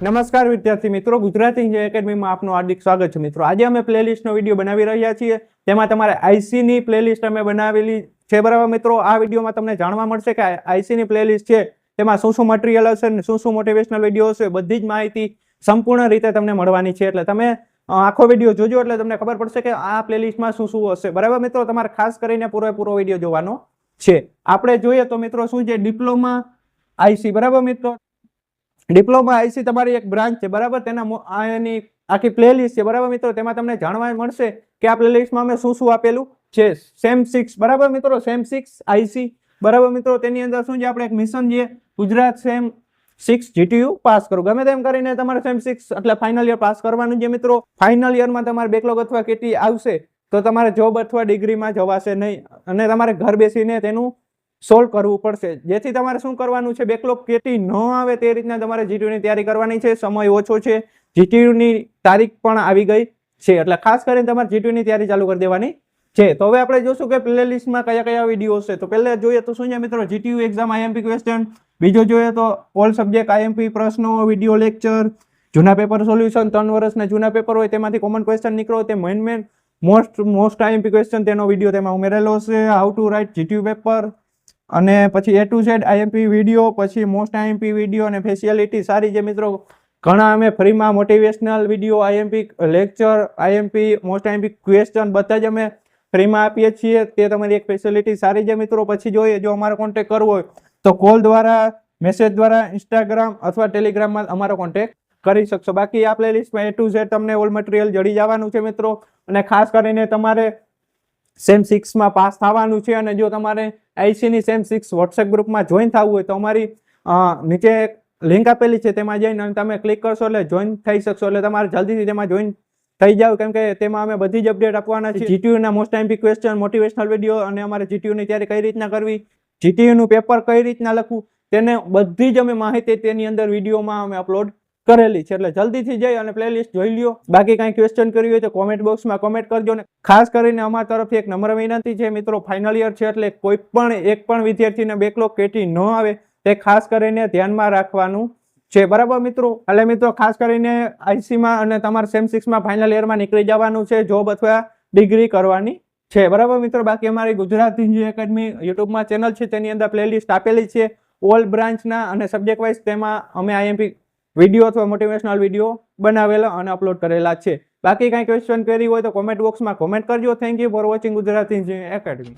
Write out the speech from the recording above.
નમસ્કાર વિદ્યાર્થી મિત્રો, ગુજરાતી ઇન્જિનિયરિંગ એકેડમીમાં આપનું હાર્દિક સ્વાગત છે મિત્રો। આજે અમે પ્લેલિસ્ટનો વિડીયો બનાવી રહ્યા છીએ, તેમાં તમારે આઈસીની પ્લેલિસ્ટ અમે બનાવેલી છે બરાબર મિત્રો। આ વિડીયોમાં તમને જાણવા મળશે કે આઈસીની પ્લેલિસ્ટ છે તેમાં શું શું મટીરિયલ હશે અને શું શું મોટિવેશનલ વિડીયો હશે, બધી જ માહિતી સંપૂર્ણ રીતે તમને મળવાની છે। એટલે તમે આખો વિડીયો જોજો એટલે તમને ખબર પડશે કે આ પ્લેલિસ્ટમાં શું શું હશે બરાબર મિત્રો। તમારે ખાસ કરીને પૂરેપૂરો વિડીયો જોવાનો છે। આપણે જોઈએ તો મિત્રો શું છે, ડિપ્લોમા આઈસી બરાબર મિત્રો। ડિપ્લોમા આઈસી તમારી એક બ્રાન્ચ છે બરાબર, તેના એની આખી પ્લેલિસ્ટ છે બરાબર મિત્રો। તેમાં તમને જાણવા મળશે કે આ પ્લેલિસ્ટમાં અમે શું શું આપેલું છે। સેમ 6 બરાબર મિત્રો, સેમ 6 આઈસી બરાબર મિત્રો। તેની અંદર શું છે, આપણે એક મિશન છે ગુજરાત સેમ 6 જીટીયુ પાસ કરો, ગમે તેમ કરીને તમારે સેમ 6 એટલે ફાઇનલ યર પાસ કરવાનું છે મિત્રો। ફાઇનલ યરમાં તમારે બેકલોગ અથવા કેટી આવશે તો તમારે જોબ અથવા ડિગ્રીમાં જવાશે નહીં અને તમારે ઘર બેસીને તેનું સોલ્વ કરવું પડશે। જેથી તમારે શું કરવાનું છે, બેકલોગ કેટી ન આવે તે રીતના તમારે જીટીયુની તૈયારી કરવાની છે। સમય ઓછો છે, જીટીયુની તારીખ પણ આવી ગઈ છે, એટલે ખાસ કરીને તમારે જીટીયુની તૈયારી ચાલુ કરી દેવાની છે। તો હવે આપણે જોશું કે પ્લેલિસ્ટમાં કયા કયા વિડીયો છે। તો પહેલા જોઈએ તો શું છે મિત્રો, જીટીયુ એક્ઝામ આઈએમપી ક્વેશ્ચન, બીજો જોઈએ તો ઓલ સબ્જેક્ટ આઈએમપી પ્રશ્નો, વિડીયો લેક્ચર, જૂના પેપર સોલ્યુશન, 3 વર્ષના જૂના પેપર હોય તેમાંથી કોમન ક્વેશ્ચન નીકળો તે મેન મોસ્ટ આઈએમપી ક્વેશ્ચન તેનો વિડીયો તેમાં ઉમેરેલો છે। How to write GTU paper અને પછી A to Z IMP video, પછી મોસ્ટ આઈએમપી વિડીયો અને ફેસિલિટી સારી છે મિત્રો। ઘણા અમે ફ્રીમાં motivational video, IMP lecture, IMP most IMP question બધા જ અમે ફ્રીમાં આપીએ છીએ। તે તમારી એક ફેસિલિટી સારી છે મિત્રો। પછી જોઈએ, જો અમારો કોન્ટેક્ટ કરવો હોય તો કોલ દ્વારા, મેસેજ દ્વારા, ઇન્સ્ટાગ્રામ અથવા ટેલિગ્રામમાં અમારો કોન્ટેક્ટ કરી શકશો। બાકી આ પ્લેલિસ્ટમાં A to Z તમને ઓલ મટીરિયલ જડી જવાનું છે મિત્રો। અને ખાસ કરીને તમારે સેમ 6 માં પાસ થવાનું છે અને જો તમારે આઈસીની સેમ 6 વોટ્સએપ ગ્રુપમાં જોઈન થવું હોય તો અમારી નીચે લિંક આપેલી છે, તેમાં જઈને તમે ક્લિક કરશો એટલે જોઈન થઈ શકશો। એટલે તમારે જલ્દીથી તેમાં જોઈન થઈ જાવ, કેમ કે તેમાં અમે બધી જ અપડેટ આપવાના છે। જીટીયુના most IMP question, motivational video અને અમારે જીટીયુની તૈયારી કઈ રીતના કરવી, જીટીયુનું પેપર કઈ રીતના લખવું, તેને બધી જ અમે માહિતી તેની અંદર વિડીયોમાં અમે અપલોડ કરેલી છે। એટલે જલ્દીથી જઈ અને પ્લેલિસ્ટ જોઈ લ્યો। બાકી કાંઈ ક્વેશ્ચન કર્યું હોય તો કોમેન્ટ બોક્સમાં કોમેન્ટ કરજો ને ખાસ કરીને અમારા તરફથી એક નમ્ર વિનંતી છે મિત્રો, ફાઇનલ યર છે એટલે કોઈ પણ એક પણ વિદ્યાર્થીને બેકલોગ કેટી ન આવે તે ખાસ કરીને ધ્યાનમાં રાખવાનું છે બરાબર મિત્રો। એટલે મિત્રો ખાસ કરીને આઈસીમાં અને તમારે સેમ 6 માં ફાઇનલ યરમાં નીકળી જવાનું છે, જોબ અથવા ડિગ્રી કરવાની છે બરાબર મિત્રો। બાકી અમારી ગુજરાતી ઇન્જિનિયરિંગ એકેડમી યુટ્યુબમાં ચેનલ છે, તેની અંદર પ્લેલિસ્ટ આપેલી છે ઓલ બ્રાન્ચના અને સબ્જેક્ટ વાઇઝ। તેમાં અમે આઈએમપી વિડીયો અથવા મોટિવેશનલ વિડીયો બનાવેલા અને અપલોડ કરેલા છે। બાકી કાંઈ ક્વેશ્ચન કરી હોય તો કોમેન્ટ બોક્સમાં કોમેન્ટ કરજો। Thank you for watching Gujarati engineering academy.